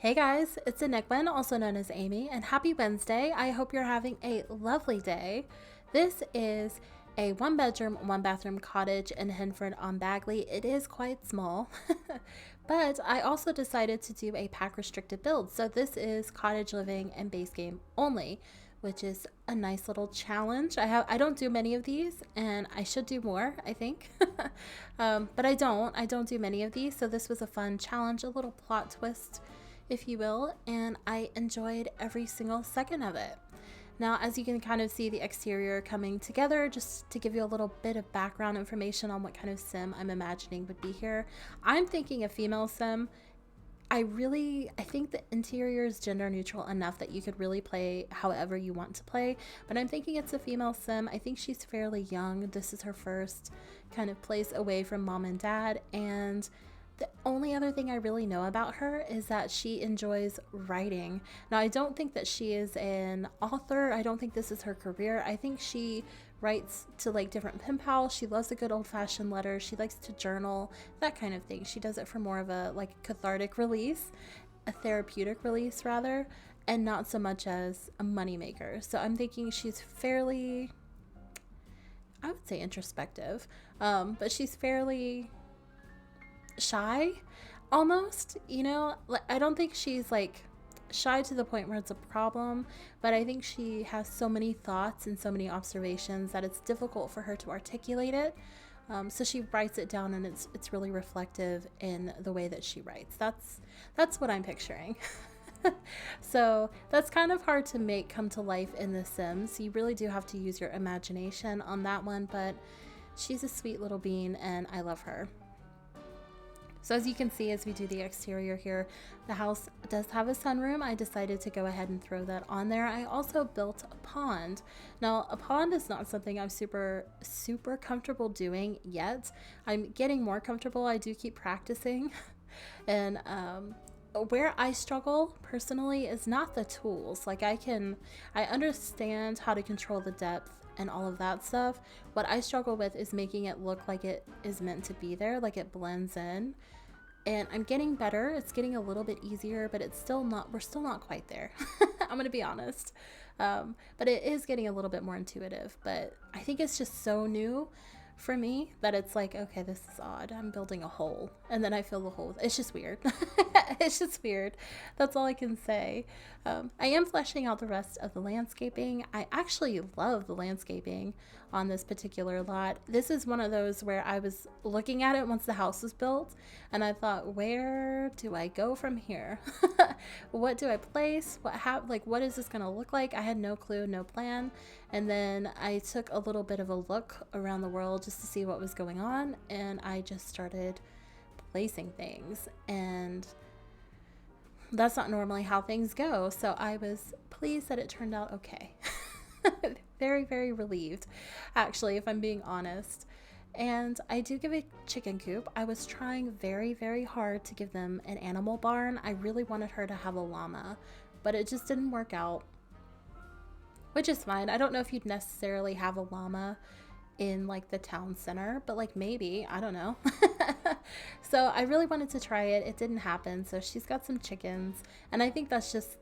Hey guys, it's ANicWin, also known as Amy, and happy Wednesday. I hope you're having a lovely day. This is a one bedroom, one bathroom cottage in Henford-on-Bagley. It is quite small, but I also decided to do a pack restricted build. So this is cottage living and base game only, which is a nice little challenge. I don't do many of these, and I should do more, I think. But I don't do many of these. So this was a fun challenge, a little plot twist, if you will, and I enjoyed every single second of it. Now, as you can kind of see the exterior coming together, just to give you a little bit of background information on what kind of sim I'm imagining would be here. I'm thinking a female sim. I think the interior is gender neutral enough that you could really play however you want to play, but I'm thinking it's a female sim. I think she's fairly young. This is her first kind of place away from mom and dad, and the only other thing I really know about her is that she enjoys writing. Now, I don't think that she is an author. I don't think this is her career. I think she writes to like different pen pals. She loves a good old-fashioned letter. She likes to journal, that kind of thing. She does it for more of a like cathartic release, a therapeutic release rather, and not so much as a moneymaker. So I'm thinking she's fairly, I would say introspective, but she's fairly shy almost, like I don't think she's like shy to the point where it's a problem, but I think she has so many thoughts and so many observations that it's difficult for her to articulate it. So she writes it down, and it's really reflective in the way that she writes. That's what I'm picturing. So that's kind of hard to make come to life in The Sims. You really do have to use your imagination on that one, but she's a sweet little bean and I love her. So as you can see, as we do the exterior here, the house does have a sunroom. I decided to go ahead and throw that on there. I also built a pond. Now, a pond is not something I'm super comfortable doing yet. I'm getting more comfortable. I do keep practicing. And where I struggle personally is not the tools. Like I understand how to control the depth and all of that stuff. What I struggle with is making it look like it is meant to be there, like it blends in. And I'm getting better. It's getting a little bit easier, but we're still not quite there. I'm gonna be honest. But it is getting a little bit more intuitive, but I think it's just so new for me that it's like, okay, this is odd. I'm building a hole and then I fill the hole. It's just weird. It's just weird. That's all I can say. I am fleshing out the rest of the landscaping. I actually love the landscaping on this particular lot. This is one of those where I was looking at it once the house was built and I thought, where do I go from here? What do I place? What is this gonna look like? I had no clue, no plan. And then I took a little bit of a look around the world just to see what was going on, and I just started placing things, and that's not normally how things go. So I was pleased that it turned out okay. Very, very relieved, actually, if I'm being honest. And I do give a chicken coop. I was trying very, very hard to give them an animal barn. I really wanted her to have a llama, but it just didn't work out, which is fine. I don't know if you'd necessarily have a llama in like the town center, but like maybe, I don't know. So I really wanted to try it. It didn't happen. So she's got some chickens, and I think that's just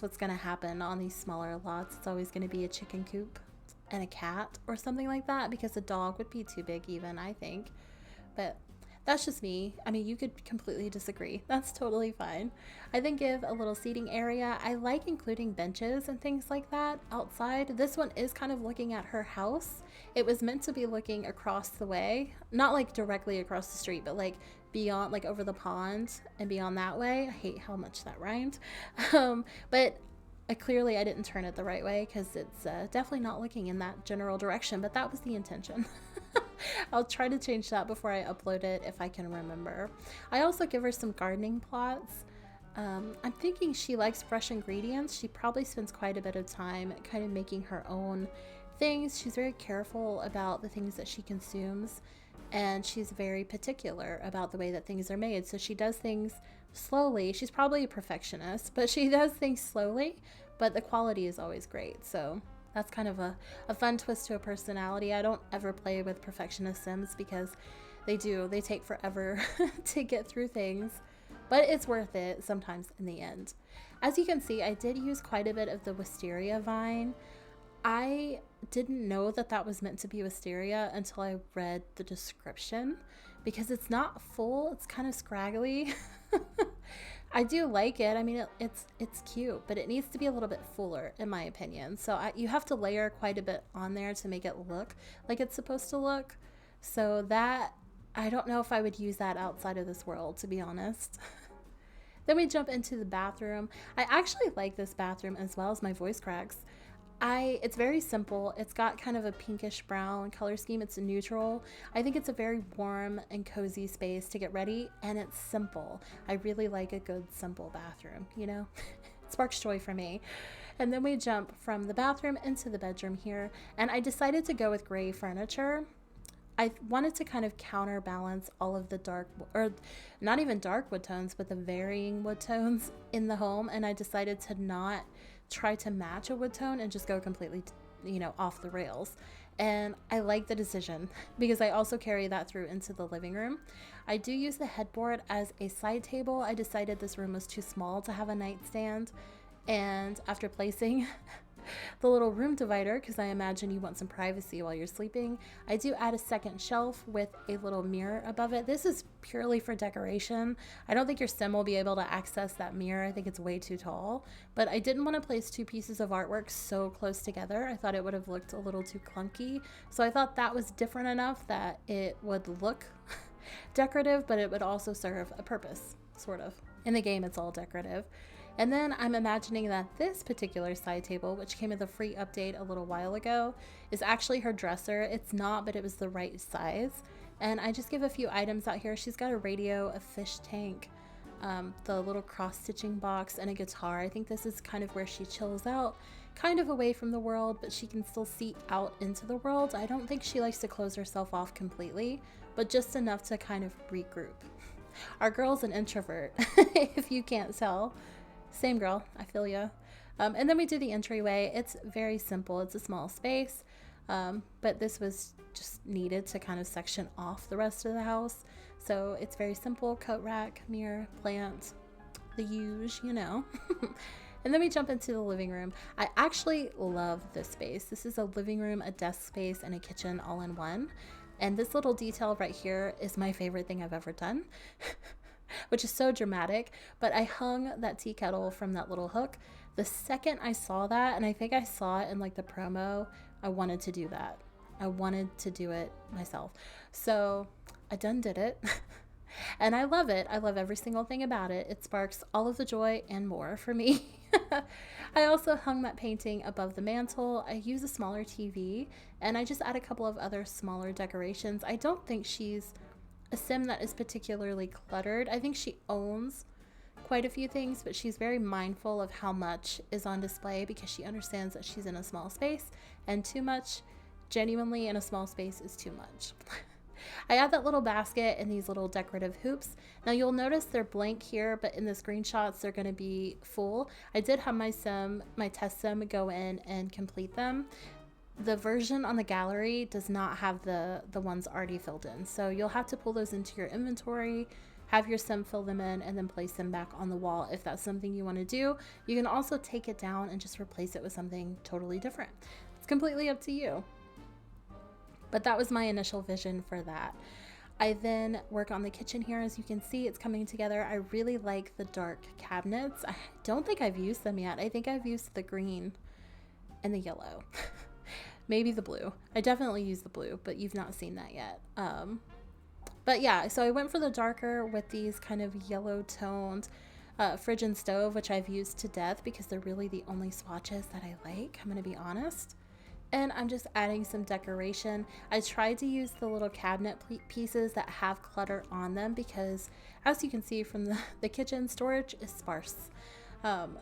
what's going to happen on these smaller lots. It's always going to be a chicken coop and a cat or something like that, because a dog would be too big even, I think. But that's just me. I mean, you could completely disagree. That's totally fine. I then give a little seating area. I like including benches and things like that outside. This one is kind of looking at her house. It was meant to be looking across the way, not like directly across the street, but like beyond, like over the pond and beyond that way. I hate how much that rhymed. But clearly I didn't turn it the right way, because it's definitely not looking in that general direction, but that was the intention. I'll try to change that before I upload it if I can remember. I also give her some gardening plots. I'm thinking she likes fresh ingredients. She probably spends quite a bit of time kind of making her own things. She's very careful about the things that she consumes, and she's very particular about the way that things are made. So she does things slowly. She's probably a perfectionist, but she does things slowly, but the quality is always great. So that's kind of a fun twist to a personality. I don't ever play with perfectionist sims because they take forever to get through things. but it's worth it sometimes in the end. As you can see, I did use quite a bit of the wisteria vine. I didn't know that that was meant to be wisteria until I read the description, because it's not full, it's kind of scraggly. I do like it. I mean, it's cute, but it needs to be a little bit fuller in my opinion. So you have to layer quite a bit on there to make it look like it's supposed to look. So that, I don't know if I would use that outside of this world, to be honest. Then we jump into the bathroom. I actually like this bathroom as well as my voice cracks. It's very simple. It's got kind of a pinkish brown color scheme. It's a neutral. I think it's a very warm and cozy space to get ready, and it's simple. I really like a good simple bathroom, you know? It sparks joy for me. And then we jump from the bathroom into the bedroom here, and I decided to go with gray furniture. I wanted to kind of counterbalance all of the dark, or not even dark wood tones, but the varying wood tones in the home, and I decided to not try to match a wood tone and just go completely, you know, off the rails. And I like the decision because I also carry that through into the living room. I do use the headboard as a side table. I decided this room was too small to have a nightstand, and after placing the little room divider, because I imagine you want some privacy while you're sleeping, I do add a second shelf with a little mirror above it. This is purely for decoration. I don't think your sim will be able to access that mirror. I think it's way too tall, but I didn't want to place two pieces of artwork so close together. I thought it would have looked a little too clunky, so I thought that was different enough that it would look decorative, but it would also serve a purpose, sort of. In the game, it's all decorative. And then I'm imagining that this particular side table, which came with a free update a little while ago, is actually her dresser. It's not, but it was the right size. And I just give a few items out here. She's got a radio, a fish tank, the little cross-stitching box, and a guitar. I think this is kind of where she chills out, kind of away from the world, but she can still see out into the world. I don't think she likes to close herself off completely, but just enough to kind of regroup. Our girl's an introvert, if you can't tell. Same girl, I feel ya. And then we do the entryway. It's very simple. It's a small space, but this was just needed to kind of section off the rest of the house. So it's very simple: coat rack, mirror, plant, the huge, you know. And then we jump into the living room. I actually love this space. This is a living room, a desk space, and a kitchen all in one. And this little detail right here is my favorite thing I've ever done. Which is so dramatic, but I hung that tea kettle from that little hook. The second I saw that, and I think I saw it in like the promo, I wanted to do that. I wanted to do it myself. So I done did it. And I love it. I love every single thing about it. It sparks all of the joy and more for me. I also hung that painting above the mantle. I use a smaller TV, and I just add a couple of other smaller decorations. I don't think she's a sim that is particularly cluttered. I think she owns quite a few things, but she's very mindful of how much is on display because she understands that she's in a small space, and too much genuinely in a small space is too much. I add that little basket and these little decorative hoops. Now you'll notice they're blank here, but in the screenshots they're going to be full. I did have my test sim go in and complete them. The version on the gallery does not have the ones already filled in, so you'll have to pull those into your inventory, have your sim fill them in, and then place them back on the wall if that's something you want to do. You can also take it down and just replace it with something totally different. It's completely up to you. But that was my initial vision for that. I then work on the kitchen here. As you can see, it's coming together. I really like the dark cabinets. I don't think I've used them yet. I think I've used the green and the yellow. Maybe the blue. I definitely use the blue, but you've not seen that yet. But yeah, so I went for the darker with these kind of yellow toned fridge and stove, which I've used to death because they're really the only swatches that I like, I'm going to be honest. And I'm just adding some decoration. I tried to use the little cabinet pieces that have clutter on them because, as you can see from the kitchen, storage is sparse.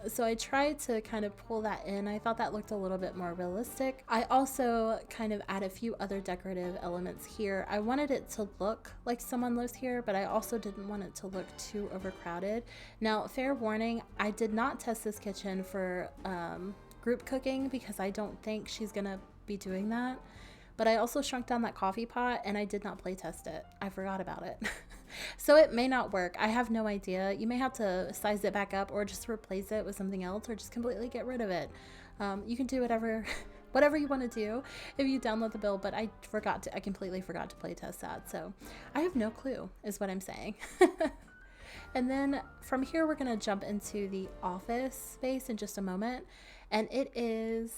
So I tried to kind of pull that in. I thought that looked a little bit more realistic. I also kind of add a few other decorative elements here. I wanted it to look like someone lives here, but I also didn't want it to look too overcrowded. Now, fair warning, I did not test this kitchen for group cooking because I don't think she's gonna be doing that. But I also shrunk down that coffee pot and I did not play test it. I forgot about it. So it may not work. I have no idea. You may have to size it back up or just replace it with something else or just completely get rid of it. You can do whatever whatever you want to do if you download the build, but I completely forgot to play test that. So I have no clue is what I'm saying. And then from here, we're going to jump into the office space in just a moment. And it is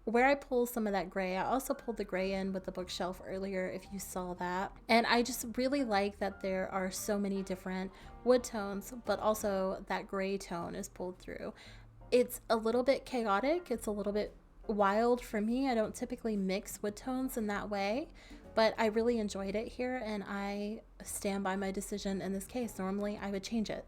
where I pull some of that gray. I also pulled the gray in with the bookshelf earlier, if you saw that. And I just really like that there are so many different wood tones, but also that gray tone is pulled through. It's a little bit chaotic. It's a little bit wild for me. I don't typically mix wood tones in that way, but I really enjoyed it here, and I stand by my decision in this case. Normally I would change it.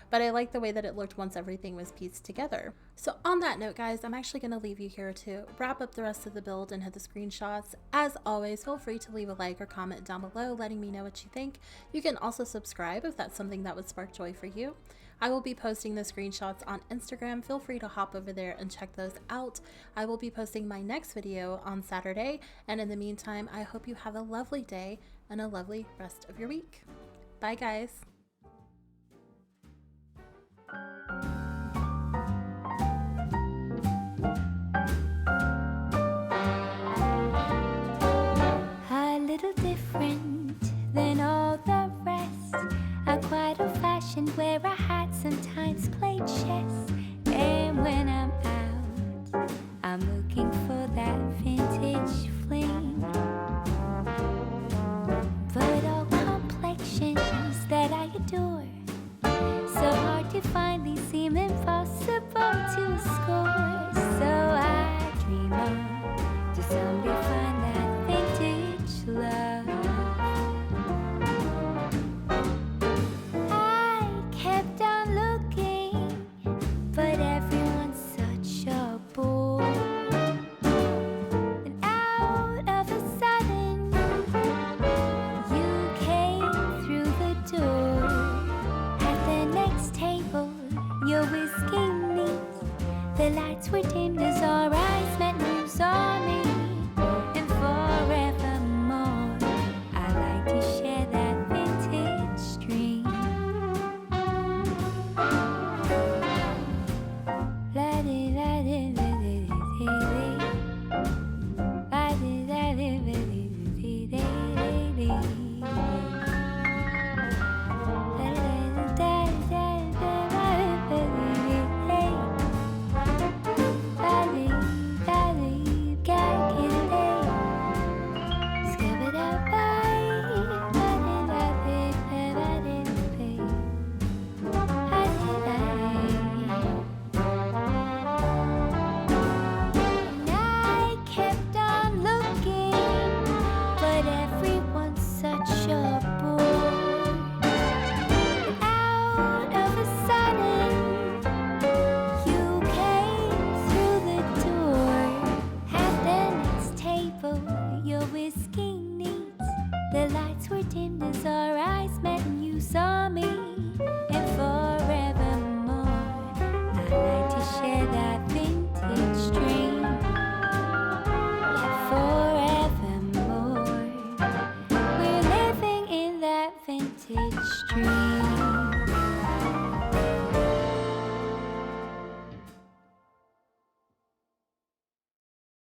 But I like the way that it looked once everything was pieced together. So on that note, guys, I'm actually going to leave you here to wrap up the rest of the build and hit the screenshots. As always, feel free to leave a like or comment down below letting me know what you think. You can also subscribe if that's something that would spark joy for you. I will be posting the screenshots on Instagram. Feel free to hop over there and check those out. I will be posting my next video on Saturday. And in the meantime, I hope you have a lovely day and a lovely rest of your week. Bye, guys. A little different than all the rest. I'm quite old-fashioned where I had sometimes played chess. And when I'm out, I'm looking for that vintage fling. But all complexions that I adore, so hard to find, these seem impossible to score. So I dream on to someday find that vintage love. I kept on looking, but everyone's such a bore. And out of a sudden, you came through the door. At the next table, your whiskey neat. The lights were dimmed as our eyes met, moves on me.